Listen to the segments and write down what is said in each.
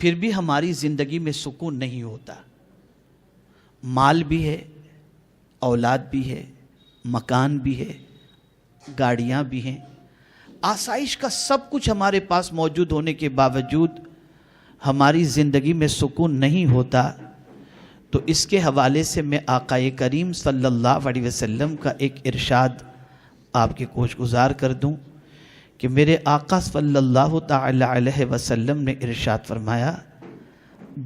پھر بھی ہماری زندگی میں سکون نہیں ہوتا. مال بھی ہے، اولاد بھی ہے، مکان بھی ہے، گاڑیاں بھی ہیں، آسائش کا سب کچھ ہمارے پاس موجود ہونے کے باوجود ہماری زندگی میں سکون نہیں ہوتا. تو اس کے حوالے سے میں آقا کریم صلی اللہ علیہ وسلم کا ایک ارشاد آپ کے گوش گزار کر دوں کہ میرے آقا صلی اللہ تعالی علیہ وسلم نے ارشاد فرمایا،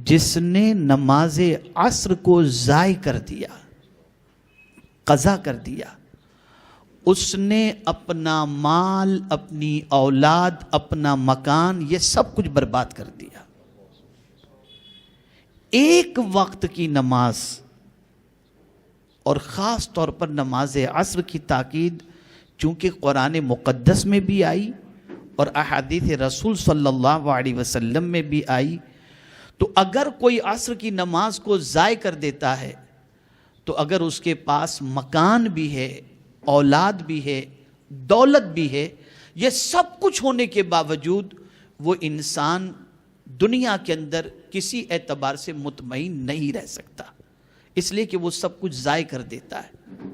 جس نے نماز عصر کو ضائع کر دیا، قضا کر دیا، اس نے اپنا مال، اپنی اولاد، اپنا مکان، یہ سب کچھ برباد کر دیا. ایک وقت کی نماز، اور خاص طور پر نماز عصر کی تاکید چونکہ قرآن مقدس میں بھی آئی اور احادیث رسول صلی اللہ علیہ وسلم میں بھی آئی، تو اگر کوئی عصر کی نماز کو ضائع کر دیتا ہے تو اگر اس کے پاس مکان بھی ہے، اولاد بھی ہے، دولت بھی ہے، یہ سب کچھ ہونے کے باوجود وہ انسان دنیا کے اندر کسی اعتبار سے مطمئن نہیں رہ سکتا، اس لیے کہ وہ سب کچھ ضائع کر دیتا ہے.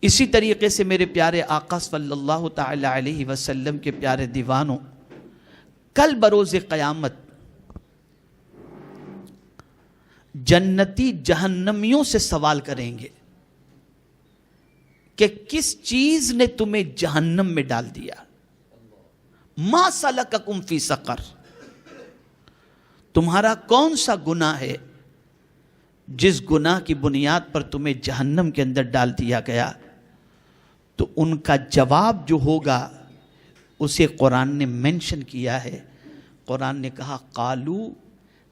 اسی طریقے سے میرے پیارے آقا صلی اللہ تعالی علیہ وسلم کے پیارے دیوانوں، کل بروز قیامت جنتی جہنمیوں سے سوال کریں گے کہ کس چیز نے تمہیں جہنم میں ڈال دیا؟ ما سلککم فی سقر، تمہارا کون سا گناہ ہے جس گناہ کی بنیاد پر تمہیں جہنم کے اندر ڈال دیا گیا؟ تو ان کا جواب جو ہوگا اسے قرآن نے مینشن کیا ہے. قرآن نے کہا قالوا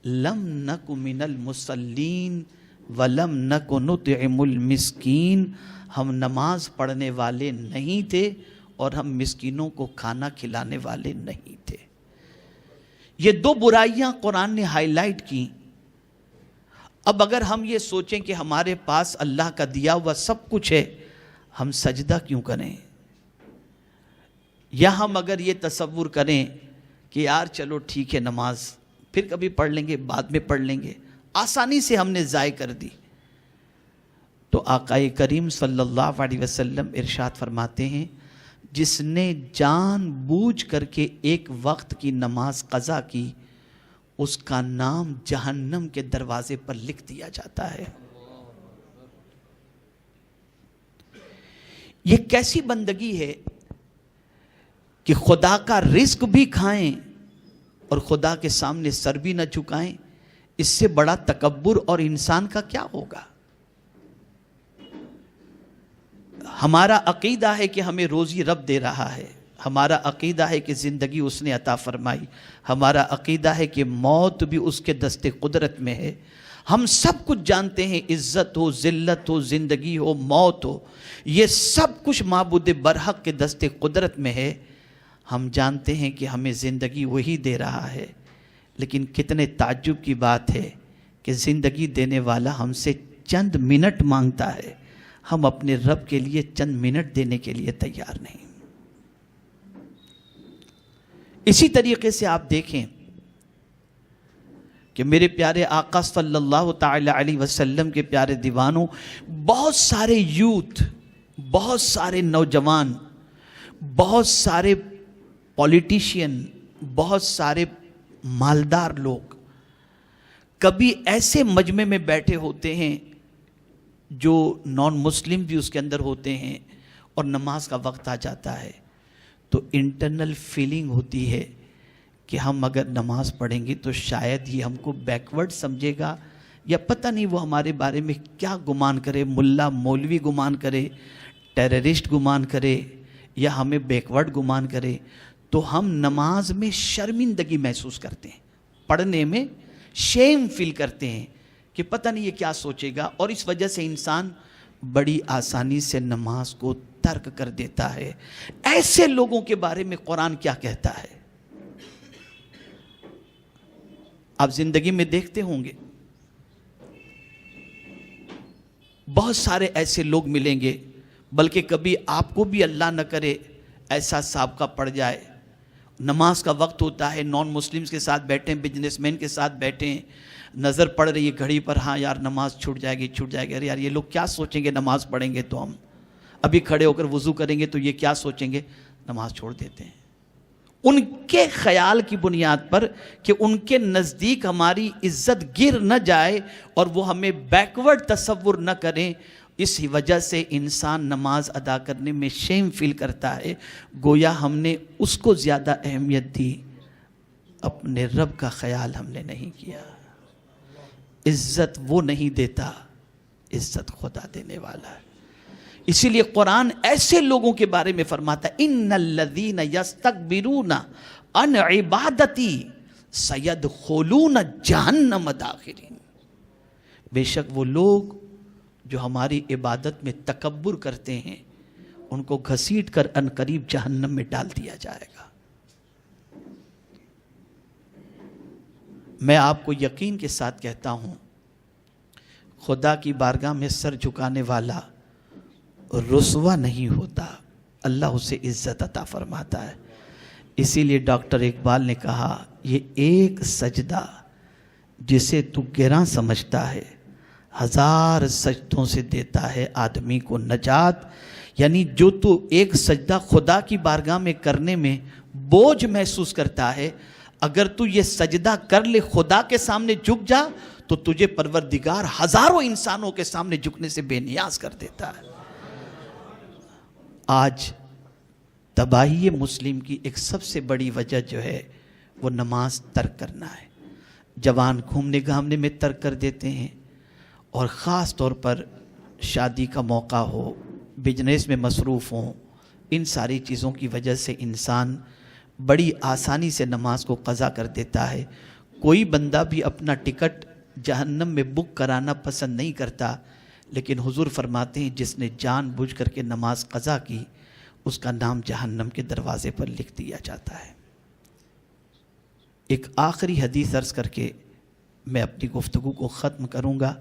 لم نک من المصلین ولم نک نطعم المسکین، ہم نماز پڑھنے والے نہیں تھے اور ہم مسکینوں کو کھانا کھلانے والے نہیں تھے. یہ دو برائیاں قرآن نے ہائی لائٹ کی. اب اگر ہم یہ سوچیں کہ ہمارے پاس اللہ کا دیا ہوا سب کچھ ہے، ہم سجدہ کیوں کریں؟ یا ہم اگر یہ تصور کریں کہ یار چلو ٹھیک ہے، نماز پھر کبھی پڑھ لیں گے، بعد میں پڑھ لیں گے، آسانی سے ہم نے ضائع کر دی. تو آقا کریم صلی اللہ علیہ وسلم ارشاد فرماتے ہیں، جس نے جان بوجھ کر کے ایک وقت کی نماز قضا کی، اس کا نام جہنم کے دروازے پر لکھ دیا جاتا ہے. یہ کیسی بندگی ہے کہ خدا کا رزق بھی کھائیں اور خدا کے سامنے سر بھی نہ جھکائیں. اس سے بڑا تکبر اور انسان کا کیا ہوگا؟ ہمارا عقیدہ ہے کہ ہمیں روزی رب دے رہا ہے، ہمارا عقیدہ ہے کہ زندگی اس نے عطا فرمائی، ہمارا عقیدہ ہے کہ موت بھی اس کے دست قدرت میں ہے. ہم سب کچھ جانتے ہیں، عزت ہو، ذلت ہو، زندگی ہو، موت ہو، یہ سب کچھ معبود برحق کے دست قدرت میں ہے. ہم جانتے ہیں کہ ہمیں زندگی وہی دے رہا ہے، لیکن کتنے تعجب کی بات ہے کہ زندگی دینے والا ہم سے چند منٹ مانگتا ہے، ہم اپنے رب کے لیے چند منٹ دینے کے لیے تیار نہیں. اسی طریقے سے آپ دیکھیں کہ میرے پیارے آقا صلی اللہ تعالی علیہ وسلم کے پیارے دیوانوں، بہت سارے یوتھ، بہت سارے نوجوان، بہت سارے پولیٹیشین، بہت سارے مالدار لوگ کبھی ایسے مجمع میں بیٹھے ہوتے ہیں جو نان مسلم بھی اس کے اندر ہوتے ہیں، اور نماز کا وقت آ جاتا ہے تو انٹرنل فیلنگ ہوتی ہے کہ ہم اگر نماز پڑھیں گے تو شاید یہ ہم کو بیکورڈ سمجھے گا، یا پتہ نہیں وہ ہمارے بارے میں کیا گمان کرے، ملا مولوی گمان کرے، ٹیررسٹ گمان کرے، یا ہمیں بیکورڈ گمان کرے. تو ہم نماز میں شرمندگی محسوس کرتے ہیں، پڑھنے میں شیم فیل کرتے ہیں کہ پتہ نہیں یہ کیا سوچے گا، اور اس وجہ سے انسان بڑی آسانی سے نماز کو ترک کر دیتا ہے. ایسے لوگوں کے بارے میں قرآن کیا کہتا ہے؟ آپ زندگی میں دیکھتے ہوں گے بہت سارے ایسے لوگ ملیں گے، بلکہ کبھی آپ کو بھی اللہ نہ کرے ایسا سابقہ پڑ جائے نماز کا وقت ہوتا ہے، نان مسلمز کے ساتھ بیٹھے ہیں، بزنس مین کے ساتھ بیٹھے ہیں، نظر پڑ رہی ہے گھڑی پر، ہاں یار نماز چھوٹ جائے گی چھوٹ جائے گی، ارے یار یہ لوگ کیا سوچیں گے نماز پڑھیں گے تو ہم ابھی کھڑے ہو کر وضو کریں گے تو یہ کیا سوچیں گے، نماز چھوڑ دیتے ہیں۔ ان کے خیال کی بنیاد پر کہ ان کے نزدیک ہماری عزت گر نہ جائے اور وہ ہمیں بیکورڈ تصور نہ کریں، اس وجہ سے انسان نماز ادا کرنے میں شیم فیل کرتا ہے، گویا ہم نے اس کو زیادہ اہمیت دی، اپنے رب کا خیال ہم نے نہیں کیا۔ عزت وہ نہیں دیتا، عزت خدا دینے والا ہے۔ اسی لیے قرآن ایسے لوگوں کے بارے میں فرماتا ہے ان الذین یستکبرون عن عبادتی سیدخلون جہنم داخرین، بے شک وہ لوگ جو ہماری عبادت میں تکبر کرتے ہیں ان کو گھسیٹ کر عنقریب جہنم میں ڈال دیا جائے گا۔ میں آپ کو یقین کے ساتھ کہتا ہوں، خدا کی بارگاہ میں سر جھکانے والا رسوا نہیں ہوتا، اللہ اسے عزت عطا فرماتا ہے۔ اسی لیے ڈاکٹر اقبال نے کہا یہ ایک سجدہ جسے تو گراں سمجھتا ہے، ہزار سجدوں سے دیتا ہے آدمی کو نجات۔ یعنی جو تو ایک سجدہ خدا کی بارگاہ میں کرنے میں بوجھ محسوس کرتا ہے، اگر تو یہ سجدہ کر لے، خدا کے سامنے جھک جا، تو تجھے پروردگار ہزاروں انسانوں کے سامنے جھکنے سے بے نیاز کر دیتا ہے۔ آج تباہی مسلم کی ایک سب سے بڑی وجہ جو ہے وہ نماز ترک کرنا ہے۔ جوان گھومنے گھامنے میں ترک کر دیتے ہیں، اور خاص طور پر شادی کا موقع ہو، بزنس میں مصروف ہوں، ان ساری چیزوں کی وجہ سے انسان بڑی آسانی سے نماز کو قضا کر دیتا ہے۔ کوئی بندہ بھی اپنا ٹکٹ جہنم میں بک کرانا پسند نہیں کرتا، لیکن حضور فرماتے ہیں جس نے جان بوجھ کر کے نماز قضا کی اس کا نام جہنم کے دروازے پر لکھ دیا جاتا ہے۔ ایک آخری حدیث عرض کر کے میں اپنی گفتگو کو ختم کروں گا،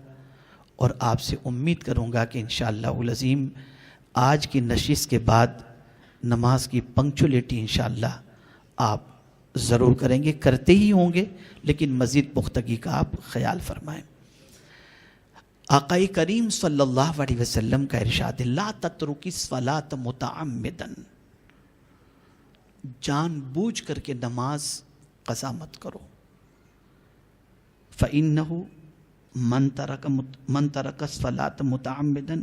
اور آپ سے امید کروں گا کہ انشاءاللہ العظیم آج کی نشست کے بعد نماز کی پنکچولیٹی انشاءاللہ آپ ضرور کریں گے، کرتے ہی ہوں گے، لیکن مزید پختگی کا آپ خیال فرمائیں۔ آقا کریم صلی اللہ علیہ وسلم کا ارشاد ہے لا تترکی الصلاۃ متعمدا، جان بوجھ کر کے نماز قضا مت کرو۔ فَإِنَّهُ من ترک الصلاۃ متعمدا،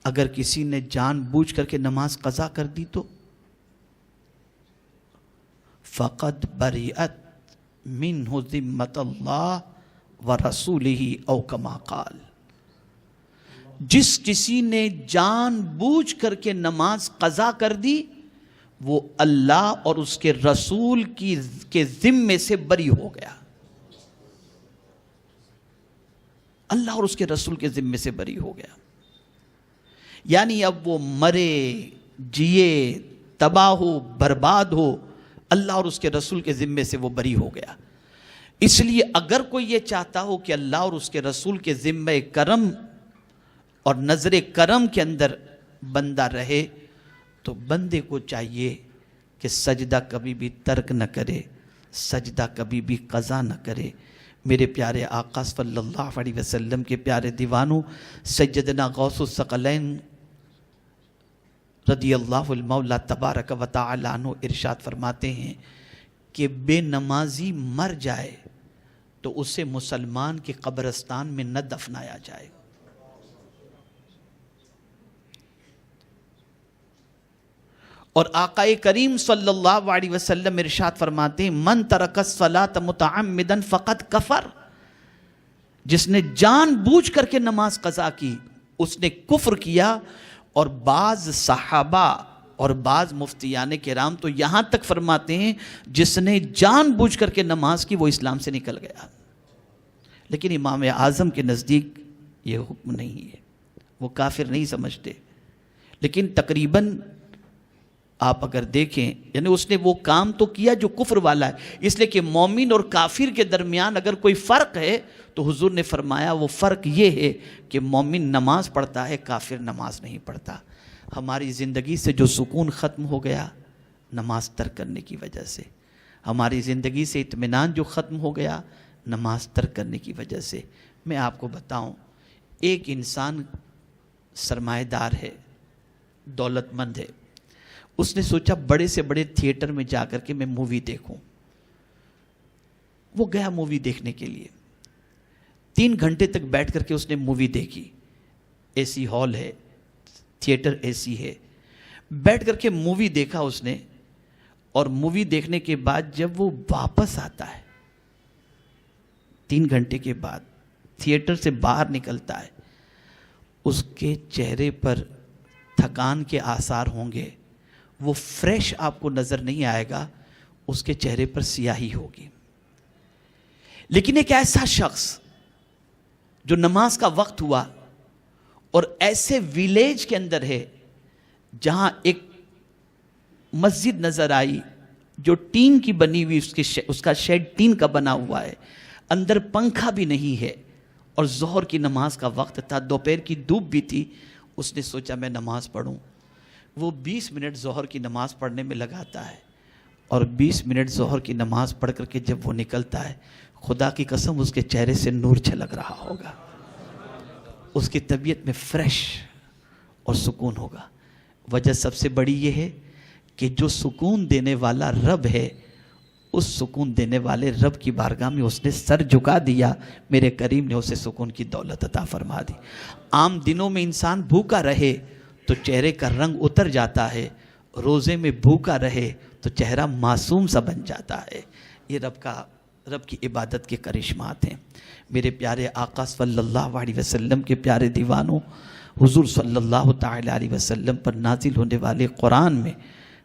اگر کسی نے جان بوجھ کر کے نماز قضا کر دی تو فقد بریئت منہ ذمۃ اللہ ورسولہ او کما قال، جس کسی نے جان بوجھ کر کے نماز قضا کر دی وہ اللہ اور اس کے رسول کے ذمے سے بری ہو گیا، اللہ اور اس کے رسول کے ذمے سے بری ہو گیا۔ یعنی اب وہ مرے جیے تباہ ہو برباد ہو، اللہ اور اس کے رسول کے ذمے سے وہ بری ہو گیا۔ اس لیے اگر کوئی یہ چاہتا ہو کہ اللہ اور اس کے رسول کے ذمے کرم اور نظر کرم کے اندر بندہ رہے، تو بندے کو چاہیے کہ سجدہ کبھی بھی ترک نہ کرے، سجدہ کبھی بھی قضا نہ کرے۔ میرے پیارے آقا صلی اللہ علیہ وسلم کے پیارے دیوانوں، سیدنا غوث الثقلین رضی اللہ المولا تبارک و تعالی عنہ ارشاد فرماتے ہیں کہ بے نمازی مر جائے تو اسے مسلمان کے قبرستان میں نہ دفنایا جائے۔ اور آقا کریم صلی اللہ علیہ وسلم ارشاد فرماتے ہیں من ترک الصلاۃ متعمدا فقد کفر، جس نے جان بوجھ کر کے نماز قضا کی اس نے کفر کیا۔ اور بعض صحابہ اور بعض مفتیان کرام تو یہاں تک فرماتے ہیں جس نے جان بوجھ کر کے نماز کی وہ اسلام سے نکل گیا، لیکن امام اعظم کے نزدیک یہ حکم نہیں ہے، وہ کافر نہیں سمجھتے۔ لیکن تقریباً آپ اگر دیکھیں یعنی اس نے وہ کام تو کیا جو کفر والا ہے، اس لیے کہ مومن اور کافر کے درمیان اگر کوئی فرق ہے تو حضور نے فرمایا وہ فرق یہ ہے کہ مومن نماز پڑھتا ہے، کافر نماز نہیں پڑھتا۔ ہماری زندگی سے جو سکون ختم ہو گیا، نماز ترک کرنے کی وجہ سے. ہماری زندگی سے اطمینان جو ختم ہو گیا نماز ترک کرنے کی وجہ سے. میں آپ کو بتاؤں، ایک انسان سرمایہ دار ہے، دولت مند ہے، اس نے سوچا بڑے سے بڑے تھیٹر میں جا کر کے میں مووی دیکھوں. وہ گیا مووی دیکھنے کے لیے، 3 گھنٹے تک بیٹھ کر کے اس نے مووی دیکھی. اے سی ہال ہے، تھیٹر اے سی ہے، بیٹھ کر کے مووی دیکھا اس نے. اور مووی دیکھنے کے بعد جب وہ واپس آتا ہے 3 گھنٹے کے بعد تھیٹر سے باہر نکلتا ہے، اس کے چہرے پر تھکان کے آثار ہوں گے، وہ فریش آپ کو نظر نہیں آئے گا، اس کے چہرے پر سیاہی ہوگی. لیکن ایک ایسا شخص جو نماز کا وقت ہوا اور ایسے ویلیج کے اندر ہے جہاں ایک مسجد نظر آئی جو ٹین کی بنی ہوئی، اس کا شیڈ ٹین کا بنا ہوا ہے، اندر پنکھا بھی نہیں ہے، اور ظہر کی نماز کا وقت تھا، دوپہر کی دھوپ بھی تھی. اس نے سوچا میں نماز پڑھوں. وہ 20 منٹ ظہر کی نماز پڑھنے میں لگاتا ہے، اور 20 منٹ ظہر کی نماز پڑھ کر کے جب وہ نکلتا ہے، خدا کی قسم اس کے چہرے سے نور چھلک رہا ہوگا، اس کی طبیعت میں فریش اور سکون ہوگا. وجہ سب سے بڑی یہ ہے کہ جو سکون دینے والا رب ہے، اس سکون دینے والے رب کی بارگاہ میں اس نے سر جھکا دیا، میرے کریم نے اسے سکون کی دولت عطا فرما دی. عام دنوں میں انسان بھوکا رہے تو چہرے کا رنگ اتر جاتا ہے، روزے میں بھوکا رہے تو چہرہ معصوم سا بن جاتا ہے. یہ رب کی عبادت کے کرشمات ہیں. میرے پیارے آقا صلی اللہ علیہ وسلم کے پیارے دیوانوں، حضور صلی اللہ تعالی علیہ وسلم پر نازل ہونے والے قرآن میں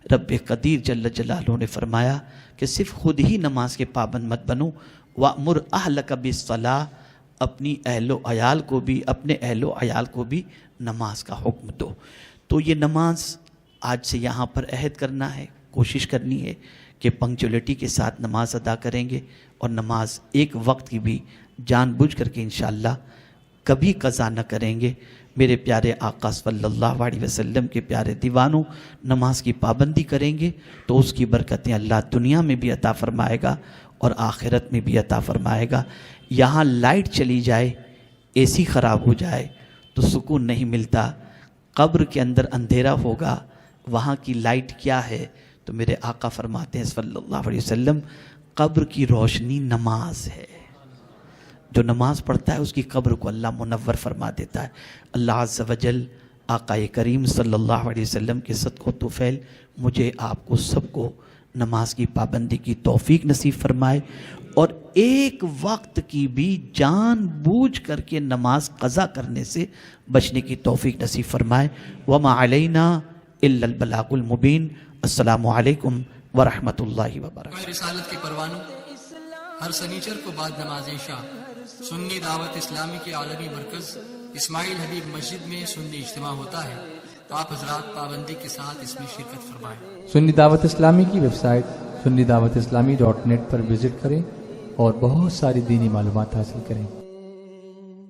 رب قدیر جل جلالہ نے فرمایا کہ صرف خود ہی نماز کے پابند مت بنو، وَأْمُرْ أَهْلَكَ بِالصَّلَاةِ، اپنی اہل و عیال کو بھی، اپنے اہل و عیال کو بھی نماز کا حکم دو. تو یہ نماز آج سے یہاں پر عہد کرنا ہے، کوشش کرنی ہے کہ پنکچولیٹی کے ساتھ نماز ادا کریں گے، اور نماز ایک وقت کی بھی جان بوجھ کر کے انشاءاللہ کبھی قضا نہ کریں گے. میرے پیارے آقا صلی اللہ علیہ وسلم کے پیارے دیوانوں، نماز کی پابندی کریں گے تو اس کی برکتیں اللہ دنیا میں بھی عطا فرمائے گا اور آخرت میں بھی عطا فرمائے گا. یہاں لائٹ چلی جائے، اے سی خراب ہو جائے تو سکون نہیں ملتا. قبر کے اندر اندھیرا ہوگا، وہاں کی لائٹ کیا ہے؟ تو میرے آقا فرماتے ہیں صلی اللہ علیہ وسلم، قبر کی روشنی نماز ہے. جو نماز پڑھتا ہے اس کی قبر کو اللہ منور فرما دیتا ہے. اللہ عز و جل آقا کریم صلی اللہ علیہ وسلم کے صدقہ و طفیل مجھے آپ کو سب کو نماز کی پابندی کی توفیق نصیب فرمائے، اور ایک وقت کی بھی جان بوجھ کر کے نماز قضا کرنے سے بچنے کی توفیق نصیب فرمائے. وما علینا الا البلاغ المبین. السلام علیکم ورحمۃ اللہ وبرکاتہ. رسالت کے پروانوں، ہر سنیچر کو بعد نماز عشاء سنی دعوت اسلامی کے عالمی مرکز اسماعیل حبیب مسجد میں سنی اجتماع ہوتا ہے. تو آپ حضرات پابندی کے ساتھ اس میں شرکت فرمائیں. سنی دعوت اسلامی کی ویب سائٹ sunnidawatisllami.net پر وزٹ کریں اور بہت ساری دینی معلومات حاصل کریں.